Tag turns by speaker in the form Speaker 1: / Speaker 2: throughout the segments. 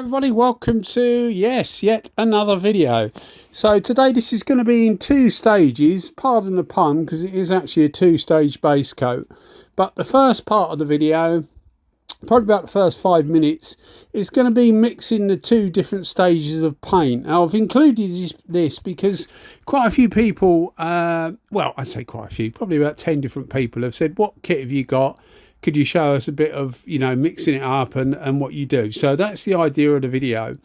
Speaker 1: everybody, welcome to yet another video. So today this is going to be in two stages, pardon the pun, because it is actually a two-stage base coat. But the first part of the video, probably about the first 5 minutes, is going to be mixing the two different stages of paint. Now I've included this because quite a few people, well, I say quite a few, probably about 10 different people have said, what kit have you got? Could you show us a bit of, mixing it up and what you do? So that's the idea of the video.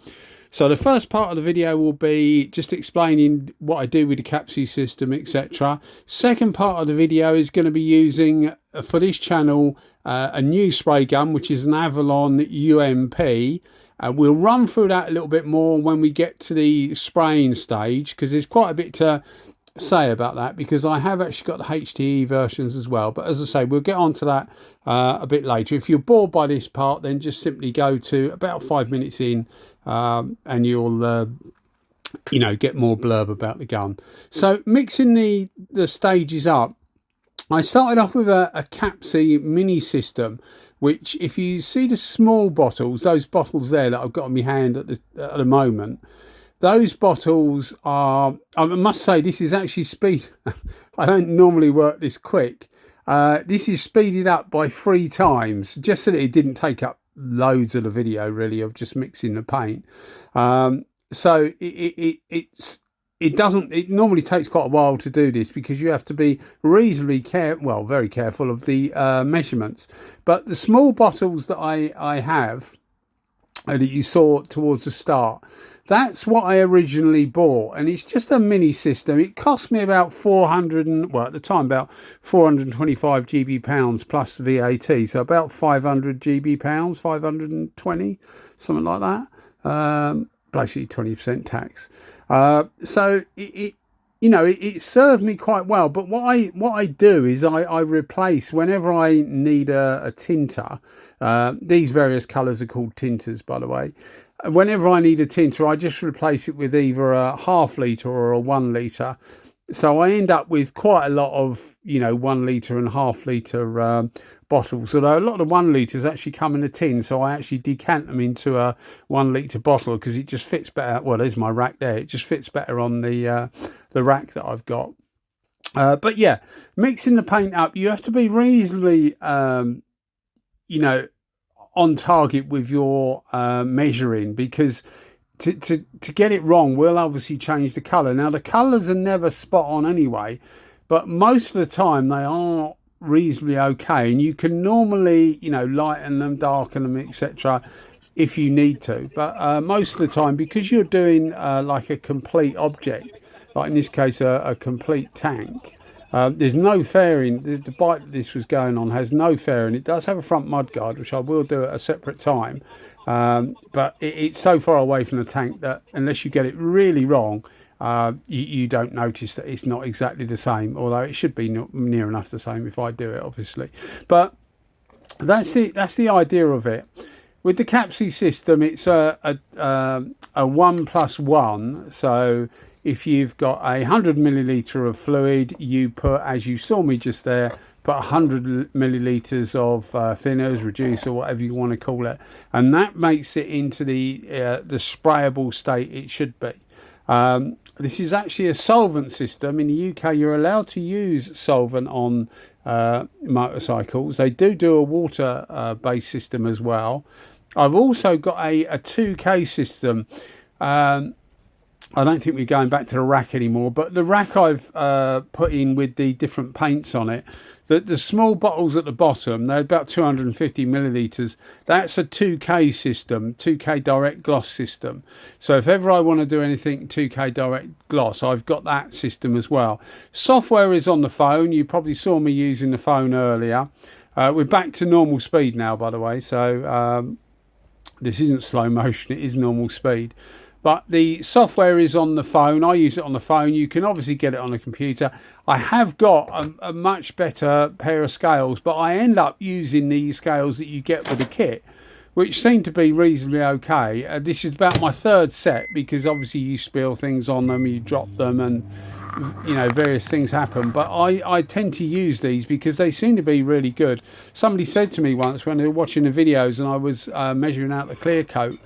Speaker 1: So the first part of the video will be just explaining what I do with the Kapci system, etc. Second part of the video is going to be using, for this channel, a new spray gun, which is an Avalon UMP. We'll run through that a little bit more when we get to the spraying stage, because there's quite a bit to say about that, because I have actually got the HTE versions as well. But as I say, we'll get on to that a bit later. If you're bored by this part, then just simply go to about 5 minutes in and you'll get more blurb about the gun. So mixing the stages up, I started off with a Kapci mini system, which, if you see the small bottles, those bottles there that I've got in my hand at the moment, those bottles are, I must say, this is actually speed. I don't normally work this quick. This is speeded up by 3 times, just so that it didn't take up loads of the video, really, of just mixing the paint. So it normally takes quite a while to do this, because you have to be reasonably very careful of the measurements. But the small bottles that I have, that you saw towards the start, that's what I originally bought, and it's just a mini system. It cost me about 400 and, well, at the time about 425 GB pounds plus VAT, so about 500 GB pounds, 520, something like that. Basically 20% tax. So it served me quite well. But what I do is I replace, whenever I need a tinter. These various colours are called tinters, by the way. Whenever I need a tinter, I just replace it with either a ½ litre or a 1 litre. So I end up with quite a lot of 1 litre and ½ litre bottles. Although a lot of 1 litres actually come in a tin, so I actually decant them into a 1 litre bottle, because it just fits better. Well, there's my rack there. It just fits better on the rack that I've got. But yeah, mixing the paint up, you have to be reasonably on target with your measuring, because to get it wrong will obviously change the colour. Now the colours are never spot on anyway, but most of the time they are reasonably okay, and you can normally lighten them, darken them, etc. if you need to. But most of the time, because you're doing like a complete object, like in this case a complete tank, there's no fairing. The bike that this was going on has no fairing. It does have a front mudguard, which I will do at a separate time, but it's so far away from the tank that unless you get it really wrong, you don't notice that it's not exactly the same, although it should be near enough the same if I do it, obviously. But that's the idea of it. With the Kapci system, it's a 1+1, so if you've got 100 millilitre of fluid, you put, as you saw me just there, put 100 millilitres of thinners, reducer, whatever you want to call it, and that makes it into the sprayable state it should be. This is actually a solvent system. In the UK, you're allowed to use solvent on motorcycles. They do a water based system as well. I've also got a 2K system. I don't think we're going back to the rack anymore, but the rack I've put in with the different paints on it, the small bottles at the bottom, they're about 250 millilitres. That's a 2K system, 2K direct gloss system. So if ever I want to do anything 2K direct gloss, I've got that system as well. Software is on the phone. You probably saw me using the phone earlier. We're back to normal speed now, by the way, so this isn't slow motion, it is normal speed. But the software is on the phone. I use it on the phone. You can obviously get it on a computer. I have got a much better pair of scales, but I end up using the scales that you get with the kit, which seem to be reasonably okay. This is about my 3rd set, because obviously you spill things on them, you drop them, and various things happen. But I tend to use these because they seem to be really good. Somebody said to me once when they were watching the videos and I was measuring out the clear coat,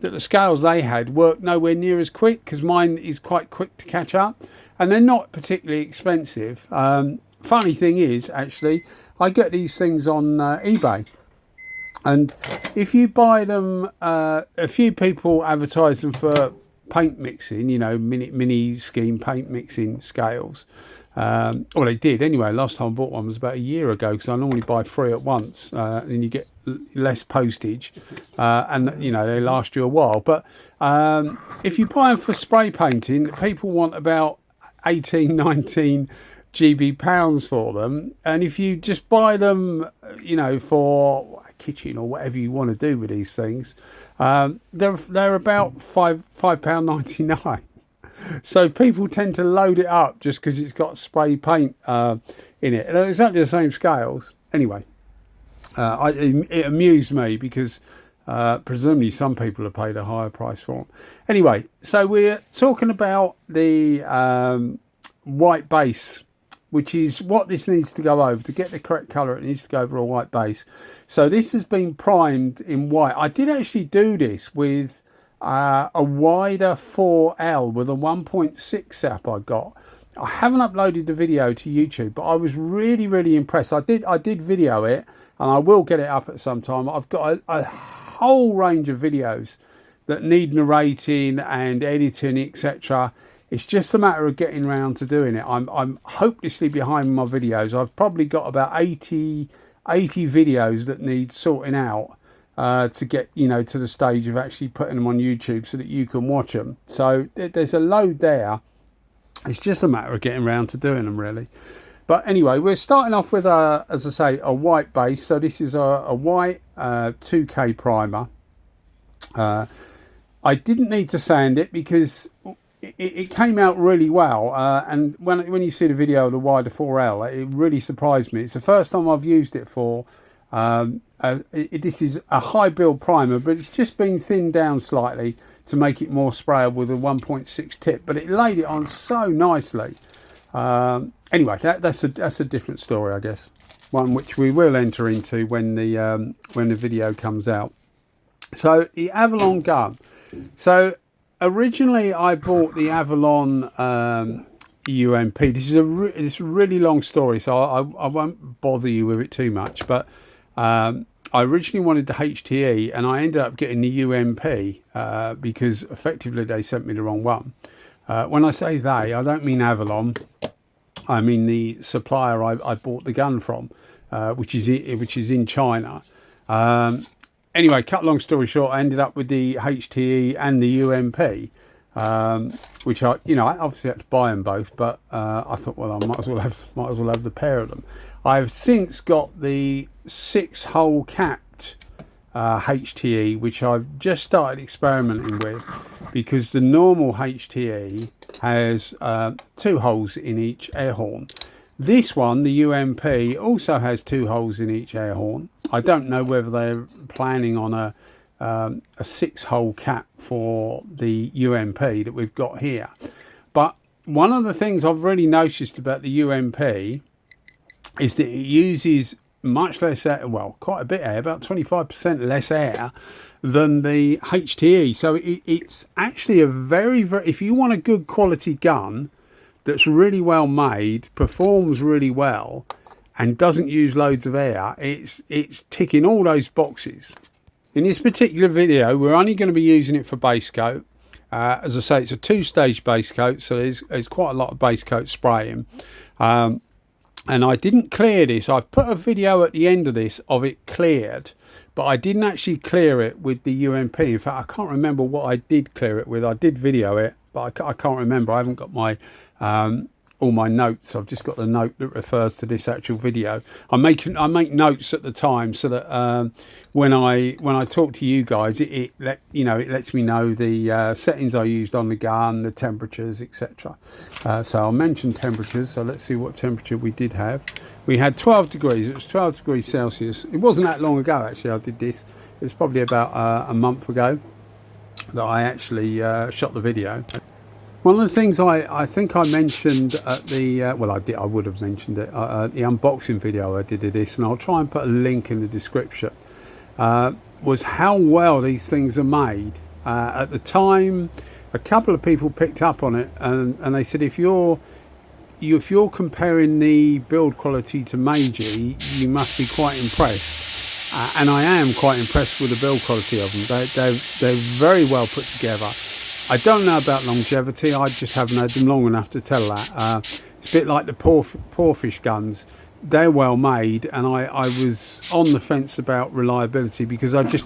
Speaker 1: that the scales they had worked nowhere near as quick, because mine is quite quick to catch up, and they're not particularly expensive. Funny thing is, actually, I get these things on eBay, and if you buy them, a few people advertise them for paint mixing, you know, mini scheme paint mixing scales. Or they did anyway. Last time I bought one was about a year ago, because I normally buy 3 at once, and you get less postage, and you know, they last you a while. But if you buy them for spray painting, people want about 18, 19 GB pounds for them, and if you just buy them, you know, for a kitchen or whatever you want to do with these things, they're about £5.99. So people tend to load it up just because it's got spray paint in it. They're exactly the same scales. Anyway, it amused me because presumably some people have paid a higher price for them. Anyway, so we're talking about the white base, which is what this needs to go over. To get the correct colour, it needs to go over a white base. So this has been primed in white. I did actually do this with a wider 4L with a 1.6 setup I got. I haven't uploaded the video to YouTube, but I was really impressed. I did video it, and I will get it up at some time. I've got a whole range of videos that need narrating and editing, etc. It's just a matter of getting around to doing it. I'm hopelessly behind my videos. I've probably got about 80 videos that need sorting out to get, you know, to the stage of actually putting them on YouTube so that you can watch them. So there's a load there. It's just a matter of getting around to doing them, really. But anyway, we're starting off with as I say, a white base. So this is a white 2K primer. I didn't need to sand it because it came out really well, and when you see the video of the wider 4L, it really surprised me. It's the first time I've used it for this is a high build primer, but it's just been thinned down slightly to make it more sprayable with a 1.6 tip, but it laid it on so nicely. Anyway, that's a different story, I guess, one which we will enter into when the video comes out. So the Avalon gun. So originally I bought the Avalon UMP. This is it's a really long story, so I won't bother you with it too much, but I originally wanted the HTE, and I ended up getting the UMP because effectively they sent me the wrong one. When I say they, I don't mean Avalon. I mean the supplier I bought the gun from, which is in China. Anyway, cut long story short, I ended up with the HTE and the UMP, which I obviously had to buy them both, but I thought, well, I might as well have the pair of them. I've since got the 6-hole capped HTE, which I've just started experimenting with, because the normal HTE has 2 holes in each air horn. This one, the UMP, also has 2 holes in each air horn. I don't know whether they're planning on a 6-hole cap for the UMP that we've got here. But one of the things I've really noticed about the UMP is that it uses much less air, well, quite a bit air, about 25% less air than the HTE. So it's actually a very, if you want a good quality gun that's really well made, performs really well, and doesn't use loads of air, it's ticking all those boxes. In this particular video, we're only going to be using it for base coat. As I say, it's a 2-stage base coat, so there's quite a lot of base coat spraying. And I didn't clear this. I've put a video at the end of this of it cleared, but I didn't actually clear it with the UMP. In fact, I can't remember what I did clear it with. I did video it, but I can't remember. I haven't got my all my notes. I've just got the note that refers to this actual video. I make notes at the time so that when I talk to you guys, it lets me know the settings I used on the gun, the temperatures, etc. So I'll mention temperatures. So let's see what temperature we did have. We had 12 degrees. It was 12 degrees Celsius. It wasn't that long ago actually I did this. It was probably about a month ago that I actually shot the video. One of the things I think I mentioned at the I would have mentioned it the unboxing video I did of this, and I'll try and put a link in the description, was how well these things are made. At the time, a couple of people picked up on it, and they said if you're comparing the build quality to Midi, you must be quite impressed. And I am quite impressed with the build quality of them. They're very well put together. I don't know about longevity. I just haven't had them long enough to tell that. It's a bit like the Poorfish guns. They're well made, and I was on the fence about reliability because I just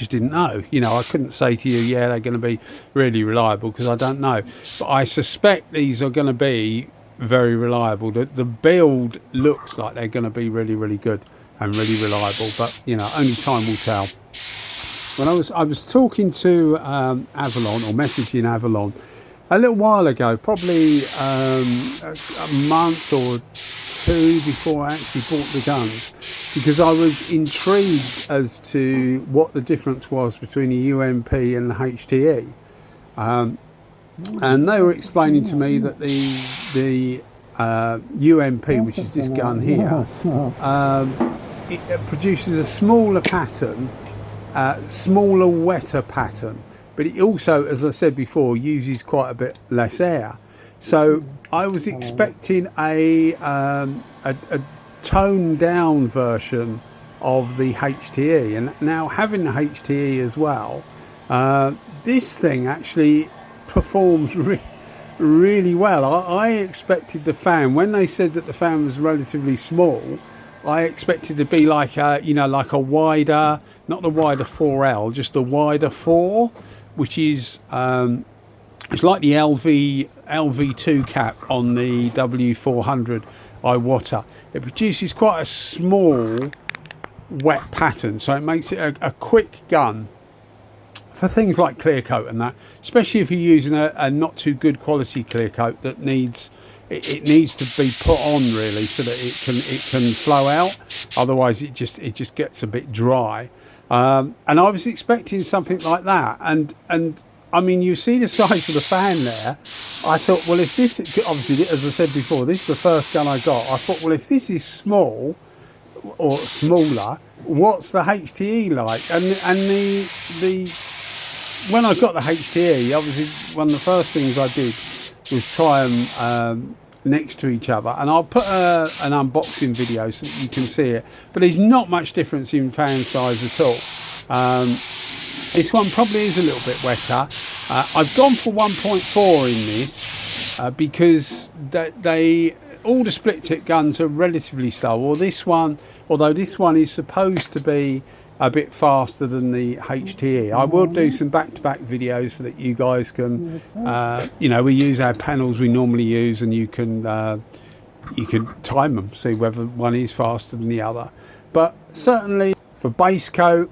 Speaker 1: didn't know. You know, I couldn't say to you, yeah, they're going to be really reliable, because I don't know. But I suspect these are going to be very reliable. The build looks like they're going to be really, really good and really reliable, but you know, only time will tell. When I was talking to Avalon, or messaging Avalon, a little while ago, probably a month or two before I actually bought the guns, because I was intrigued as to what the difference was between the UMP and the HTE, and they were explaining to me that the UMP, which is this gun here, it produces a smaller pattern, smaller, wetter pattern, but it also, as I said before, uses quite a bit less air. So I was expecting a toned down version of the HTE, and now having the HTE as well, this thing actually performs really well. I expected the fan, when they said that the fan was relatively small, I expected to be like a, you know, like a wider, not the wider 4L, just the wider 4, which is it's like the LV2 cap on the W400 Iwata. It produces quite a small wet pattern, so it makes it a quick gun for things like clear coat and that, especially if you're using a not too good quality clear coat that needs to be put on really, so that it can flow out. Otherwise it just gets a bit dry. And I was expecting something like that, and I mean, you see the size of the fan there. I thought, well, if this, obviously, as I said before, this is the first gun I got. I thought, well, if this is small or smaller, what's the HTE like? And the when I got the HTE, obviously one of the first things I did was try them next to each other, and I'll put an unboxing video so that you can see it. But there's not much difference in fan size at all. This one probably is a little bit wetter. I've gone for 1.4 in this because all the split tip guns are relatively slow. Or this one, although this one is supposed to be a bit faster than the HTE. I will do some back-to-back videos so that you guys can, you know, we use our panels we normally use, and you can time them, see whether one is faster than the other. But certainly for base coat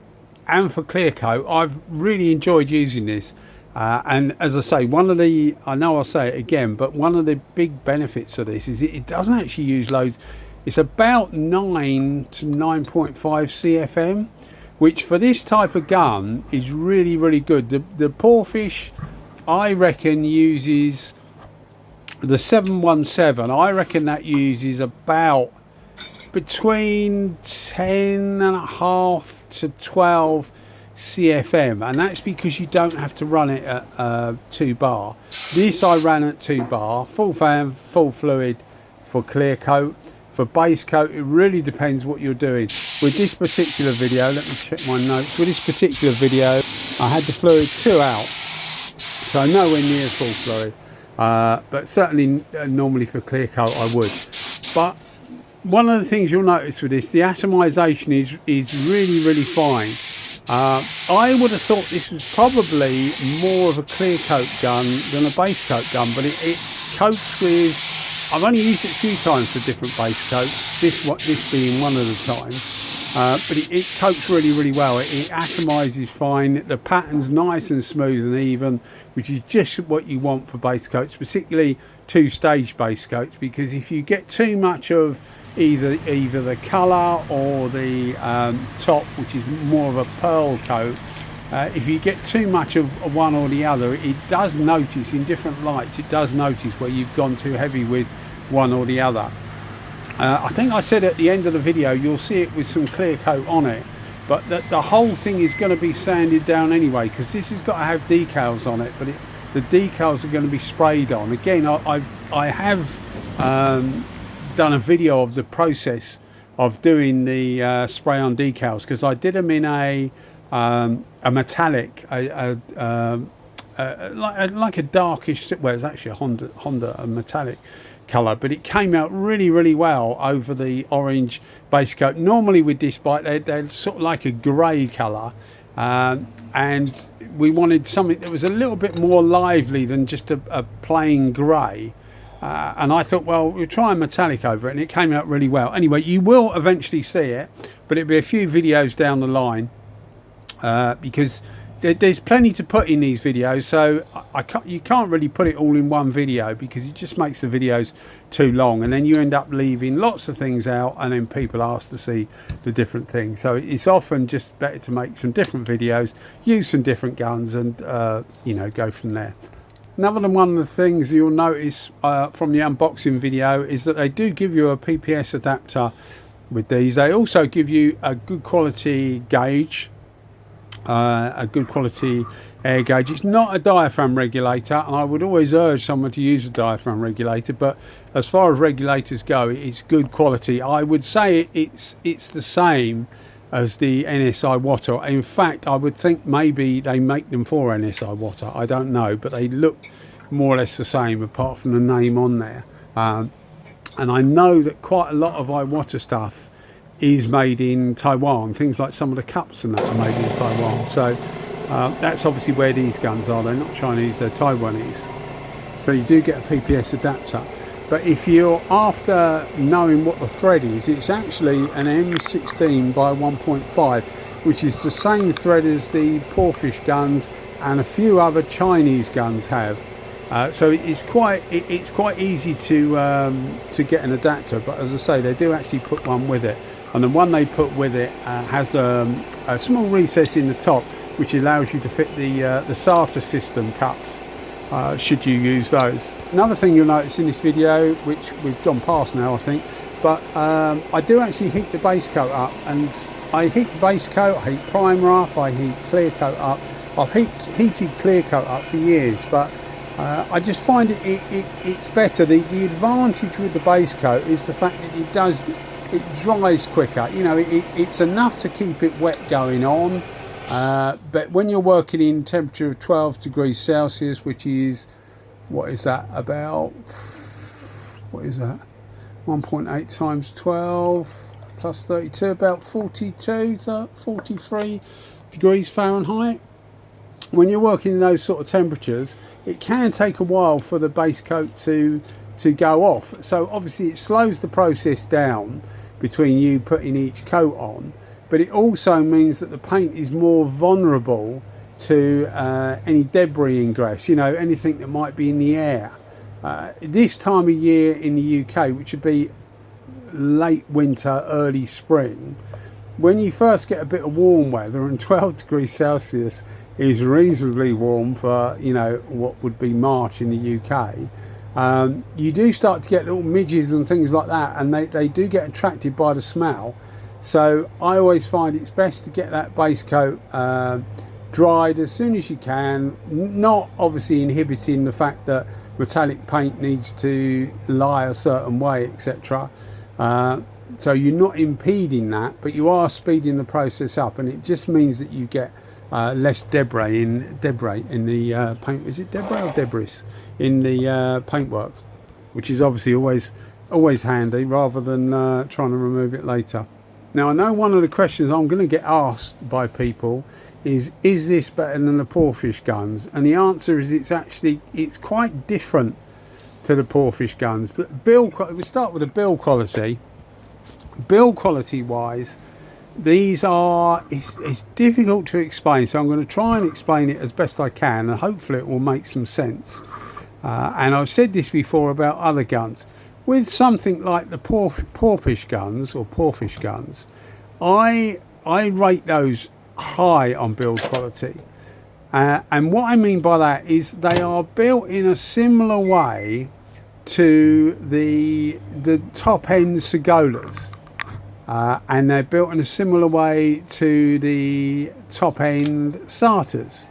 Speaker 1: and for clear coat, I've really enjoyed using this. And as I say, I know I'll say it again, but one of the big benefits of this is it doesn't actually use loads. It's about 9 to 9.5 CFM, which for this type of gun is really, really good. The Poorfish, I reckon, uses the 717. I reckon that uses about between 10.5 to 12 CFM, and that's because you don't have to run it at 2 bar. This I ran at 2 bar, full fan, full fluid for clear coat. For base coat, it really depends what you're doing. With this particular video, let me check my notes. With this particular video, I had the fluid 2 out, so nowhere near full fluid. But certainly, normally for clear coat, I would. But one of the things you'll notice with this, the atomization is really, really fine. I would have thought this was probably more of a clear coat gun than a base coat gun, but it coats with, I've only used it a few times for different base coats, this being one of the times, but it coats really, really well. It atomizes fine, the pattern's nice and smooth and even, which is just what you want for base coats, particularly two-stage base coats, because if you get too much of either the colour or the top, which is more of a pearl coat, if you get too much of one or the other, it does notice in different lights, it does notice where you've gone too heavy with one or the other. I think I said at the end of the video, you'll see it with some clear coat on it, but the whole thing is going to be sanded down anyway, because this has got to have decals on it, but the decals are going to be sprayed on. Again, I have done a video of the process of doing the spray on decals, because I did them in a metallic, like a darkish, well, it's actually a Honda metallic colour, but it came out really well over the orange base coat. Normally with this bike they're sort of like a grey colour, and we wanted something that was a little bit more lively than just a plain grey, and I thought, well, we'll try a metallic over it, and it came out really well. Anyway, you will eventually see it, but it'll be a few videos down the line, because there's plenty to put in these videos, so you can't really put it all in one video, because it just makes the videos too long, and then you end up leaving lots of things out, and then people ask to see the different things. So it's often just better to make some different videos, use some different guns, and you know, go from there. Another one of the things you'll notice from the unboxing video is that they do give you a PPS adapter with these. They also give you a good quality gauge, a good quality air gauge. It's not a diaphragm regulator, and I would always urge someone to use a diaphragm regulator, but as far as regulators go, it's good quality. I would say it's the same as the NSI water. In fact, I would think maybe they make them for NSI water, I don't know, but they look more or less the same apart from the name on there. And I know that quite a lot of iWater stuff is made in Taiwan. Things like some of the cups and that are made in Taiwan. So that's obviously where these guns are. They're not Chinese, they're Taiwanese. So you do get a PPS adapter. But if you're after knowing what the thread is, it's actually an M16 by 1.5, which is the same thread as the Porefish guns and a few other Chinese guns have. So it's quite easy to get an adapter, but as I say, they do actually put one with it, and the one they put with it has a small recess in the top, which allows you to fit the SATA system cups, should you use those. Another thing you'll notice in this video, which we've gone past now I think, but I do actually heat the base coat up, and I heat the base coat, I heat primer up, I heat clear coat up. I've heated clear coat up for years, but I just find it's better. The advantage with the base coat is the fact that it dries quicker. You know, it's enough to keep it wet going on, but when you're working in temperature of 12 degrees Celsius, which is, what is that, 1.8 times 12 plus 32, about 43 degrees Fahrenheit. When you're working in those sort of temperatures, it can take a while for the base coat to go off. So obviously it slows the process down between you putting each coat on, but it also means that the paint is more vulnerable to any debris ingress, you know, anything that might be in the air. This time of year in the UK, which would be late winter, early spring, when you first get a bit of warm weather, and 12 degrees Celsius is reasonably warm for, you know, what would be March in the UK, you do start to get little midges and things like that, and they do get attracted by the smell. So I always find it's best to get that base coat dried as soon as you can, not obviously inhibiting the fact that metallic paint needs to lie a certain way, etc. So you're not impeding that, but you are speeding the process up, and it just means that you get less debris in the paint. Is it debris or debris in the paintwork, which is obviously always handy, rather than trying to remove it later. Now, I know one of the questions I'm going to get asked by people is this better than the Porefish guns? And the answer is it's quite different to the Porefish guns. We start with the build quality. Build quality wise, these are, it's difficult to explain, so I'm going to try and explain it as best I can, and hopefully it will make some sense. And I've said this before about other guns. With something like the Porefish guns, or Porefish guns, I rate those high on build quality. And what I mean by that is they are built in a similar way to the top end Segolas. and they're built in a similar way to the top end starters,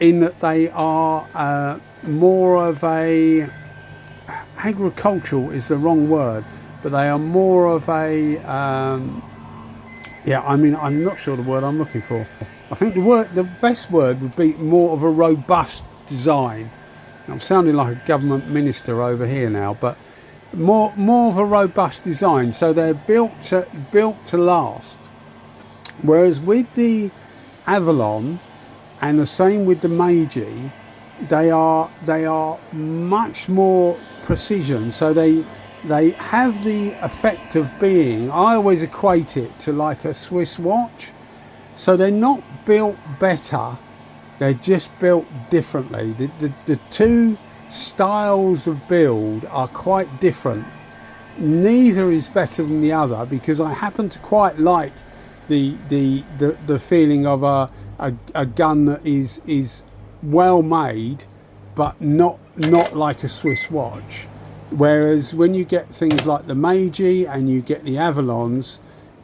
Speaker 1: in that they are more of a, agricultural is the wrong word, but they are more of a yeah, I mean, I'm not sure the word I'm looking for. I think the best word would be more of a robust design. I'm sounding like a government minister over here now, but more of a robust design. So they're built to last. Whereas with the Avalon, and the same with the Midi, they are much more precision. So they have the effect of being, I always equate it to like a Swiss watch. So they're not built better, they're just built differently. The two styles of build are quite different. Neither is better than the other, because I happen to quite like the feeling of a gun that is well made, but not like a Swiss watch. Whereas when you get things like the Midi and you get the Avalons,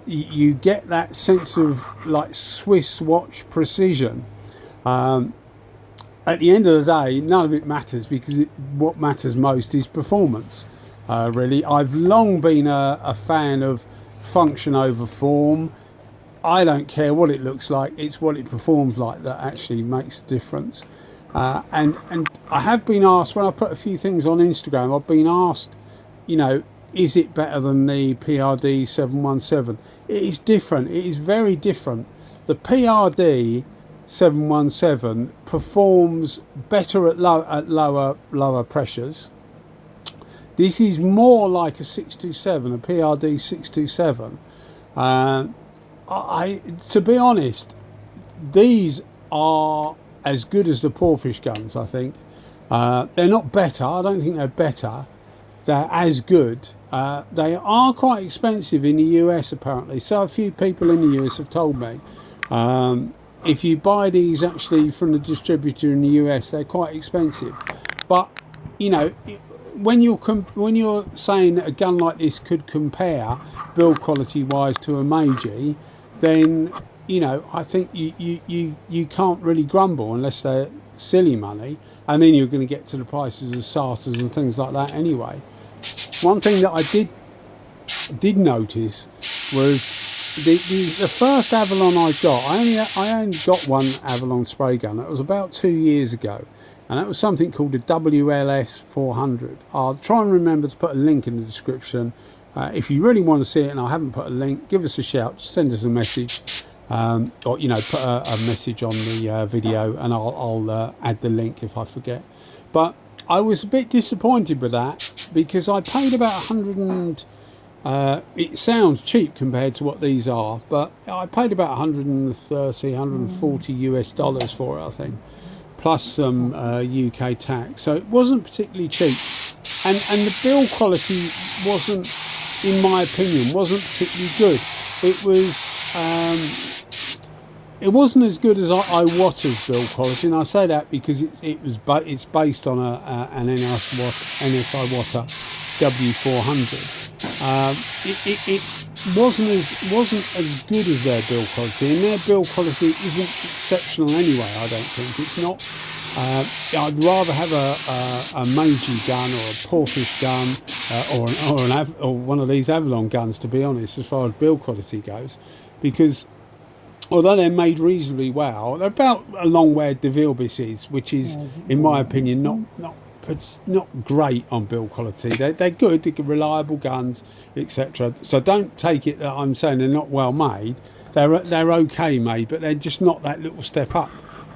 Speaker 1: you get that sense of like Swiss watch precision. At the end of the day, none of it matters, because what matters most is performance. Really, I've long been a fan of function over form. I don't care what it looks like, it's what it performs like that actually makes the difference. And I have been asked, when I put a few things on Instagram, I've been asked, you know, is it better than the PRD 717? It is different. It is very different. The PRD 717 performs better at lower pressures. This is more like a 627, a PRD 627. To be honest, these are as good as the Porfish guns, I think. They're not better. I don't think they're better. They're as good. They are quite expensive in the US, apparently. So a few people in the US have told me. If you buy these actually from the distributor in the US, they're quite expensive. But, you know, when you're saying that a gun like this could compare build quality wise to a Midi, then, you know, I think you can't really grumble unless they're silly money, and then you're going to get to the prices of starters and things like that anyway. One thing that I did notice was the first Avalon I got. I only got one Avalon spray gun. It was about 2 years ago, and that was something called the WLS400. I'll try and remember to put a link in the description. If you really want to see it and I haven't put a link, give us a shout, just send us a message, or, you know, put a message on the video, and I'll add the link if I forget. But I was a bit disappointed with that, because I paid about 100 and it sounds cheap compared to what these are, but I paid about 130, 140 US dollars for it, I think, plus some UK tax. So it wasn't particularly cheap, and the build quality wasn't, in my opinion, wasn't particularly good. It wasn't as good as Iwata's build quality, and I say that because it's based on an NS Iwata W400. It wasn't as good as their build quality, and their build quality isn't exceptional anyway. I don't think it's not. I'd rather have a Midi gun or a Porfish gun or one of these Avalon guns, to be honest, as far as build quality goes, because although they're made reasonably well, they're about along where Devilbiss is, which is, in my opinion, not great on build quality. They're good, they're reliable guns, etc. So don't take it that I'm saying they're not well made. They're okay made, but they're just not that little step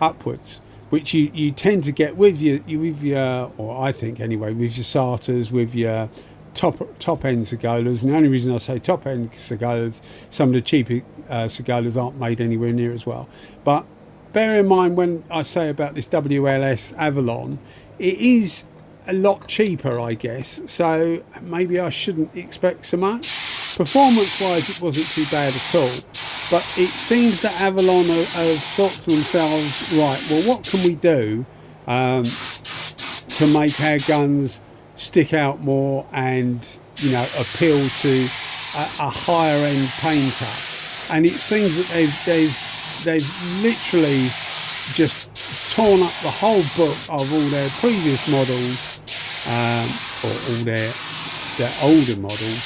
Speaker 1: upwards, which you tend to get with your, or I think anyway, with your starters, with your top end Segolas. And the only reason I say top end Segolas, some of the cheaper Segolas aren't made anywhere near as well. But bear in mind, when I say about this WLS Avalon, it is a lot cheaper, I guess, so maybe I shouldn't expect so much. Performance wise, it wasn't too bad at all, but it seems that Avalon have thought to themselves, right, well, what can we do to make our guns stick out more and, you know, appeal to a higher end painter, and it seems that they've literally just torn up the whole book of all their previous models, or all their older models,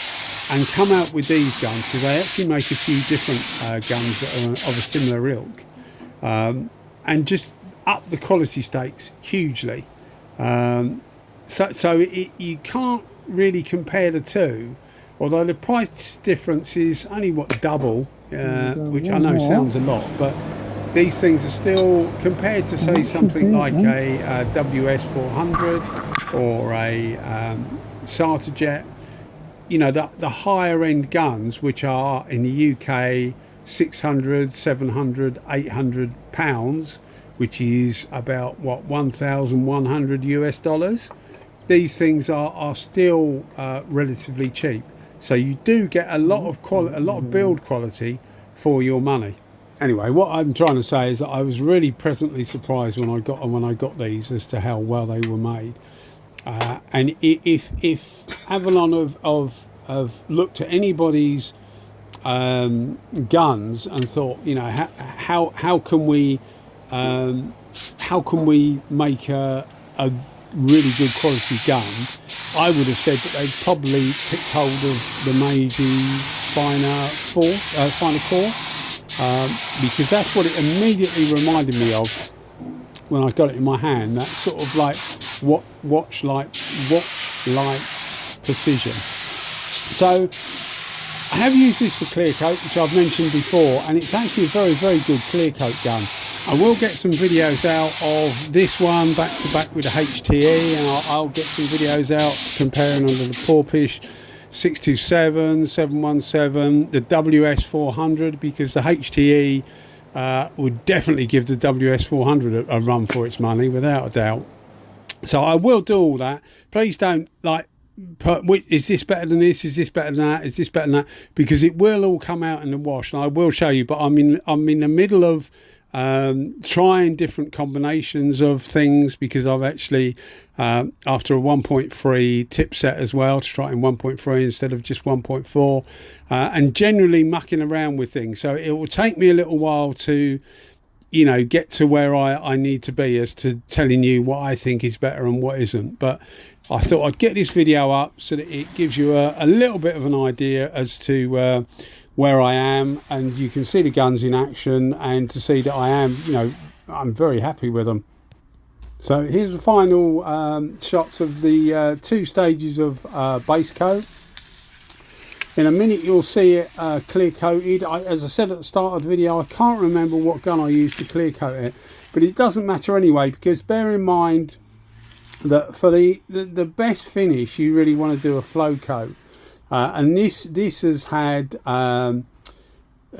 Speaker 1: and come out with these guns, because they actually make a few different guns that are of a similar ilk, and just up the quality stakes hugely. So you can't really compare the two, although the price difference is only what, double, which I know sounds a lot, but these things are still, compared to say something like a WS400 or a Starter Jet, you know, the higher end guns, which are in the UK 600, 700, 800 pounds, which is about what, 1,100 US dollars. These things are still relatively cheap, so you do get a lot of build quality for your money. Anyway, what I'm trying to say is that I was really pleasantly surprised when I got these as to how well they were made. And if Avalon have looked at anybody's guns and thought, you know, how can we make a really good quality gun, I would have said that they'd probably picked hold of the Midi finer core, because that's what it immediately reminded me of when I got it in my hand. That sort of like watch light precision. So I have used this for clear coat, which I've mentioned before, and it's actually a very, very good clear coat gun. I will get some videos out of this one back to back with the HTE, and I'll get some videos out comparing under the Porpish 627, 717, the WS400, because the HTE would definitely give the WS400 a run for its money, without a doubt. So I will do all that. Please don't put, is this better than this, is this better than that, is this better than that, because it will all come out in the wash, and I will show you. But I'm in the middle of trying different combinations of things, because I've actually after a 1.3 tip set as well, to try in 1.3 instead of just 1.4, and generally mucking around with things. So it will take me a little while to, you know, get to where I need to be as to telling you what I think is better and what isn't. But I thought I'd get this video up so that it gives you a little bit of an idea as to where I am, and you can see the guns in action, and to see that I am, you know, I'm very happy with them. So here's the final shots of the 2 stages of base coat. In a minute you'll see it clear coated. As I said at the start of the video, I can't remember what gun I used to clear coat it, but it doesn't matter anyway, because bear in mind that for the best finish you really want to do a flow coat. And this has had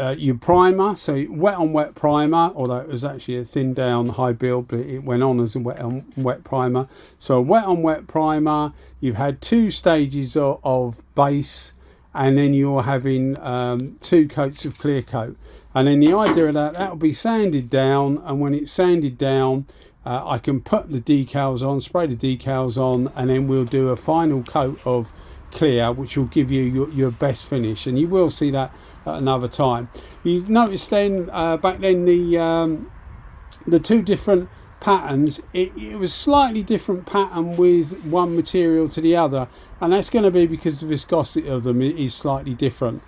Speaker 1: your primer, so wet on wet primer, although it was actually a thin down high build, but it went on as a wet on wet primer. So wet on wet primer, you've had 2 stages of base, and then you're having 2 coats of clear coat. And then the idea of that will be sanded down, and when it's sanded down, I can put the decals on, spray the decals on, and then we'll do a final coat of clear, which will give you your best finish. And you will see that at another time. You've noticed then back then the 2 different patterns, it was slightly different pattern with one material to the other, and that's going to be because the viscosity of them is slightly different.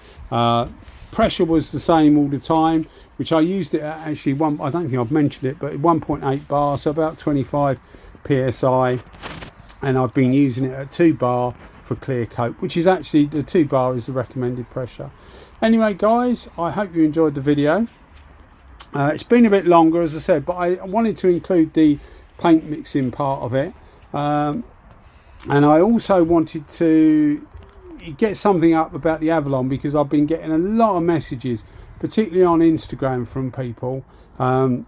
Speaker 1: Pressure was the same all the time, which I used it at actually I don't think I've mentioned it, but 1.8 bar, so about 25 psi, and I've been using it at 2 bar for clear coat, which is actually, the 2 bar is the recommended pressure. Anyway guys, I hope you enjoyed the video. It's been a bit longer, as I said, but I wanted to include the paint mixing part of it, and I also wanted to get something up about the Avalon, because I've been getting a lot of messages, particularly on Instagram, from people, and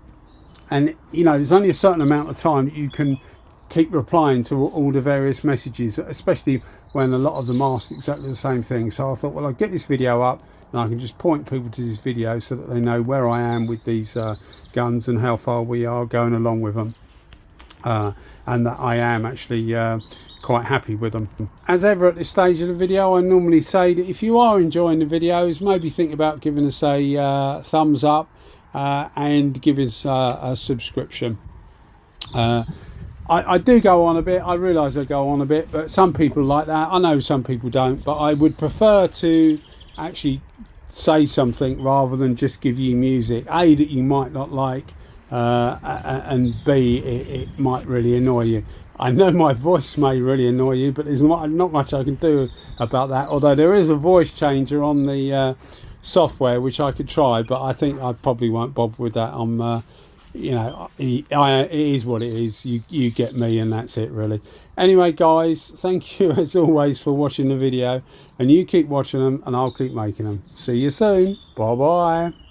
Speaker 1: you know, there's only a certain amount of time that you can keep replying to all the various messages, especially when a lot of them ask exactly the same thing. So I thought, well, I'll get this video up and I can just point people to this video so that they know where I am with these guns and how far we are going along with them, and that I am actually quite happy with them. As ever at this stage of the video, I normally say that if you are enjoying the videos, maybe think about giving us a thumbs up and giving us a subscription. I do go on a bit, I realise I go on a bit, but some people like that. I know some people don't, but I would prefer to actually say something rather than just give you music, A, that you might not like, and B, it might really annoy you. I know my voice may really annoy you, but there's not much I can do about that, although there is a voice changer on the software which I could try, but I think I probably won't bother with that. You know, it is what it is. You get me, and that's it really. Anyway guys, thank you as always for watching the video, and you keep watching them and I'll keep making them. See you soon. Bye bye.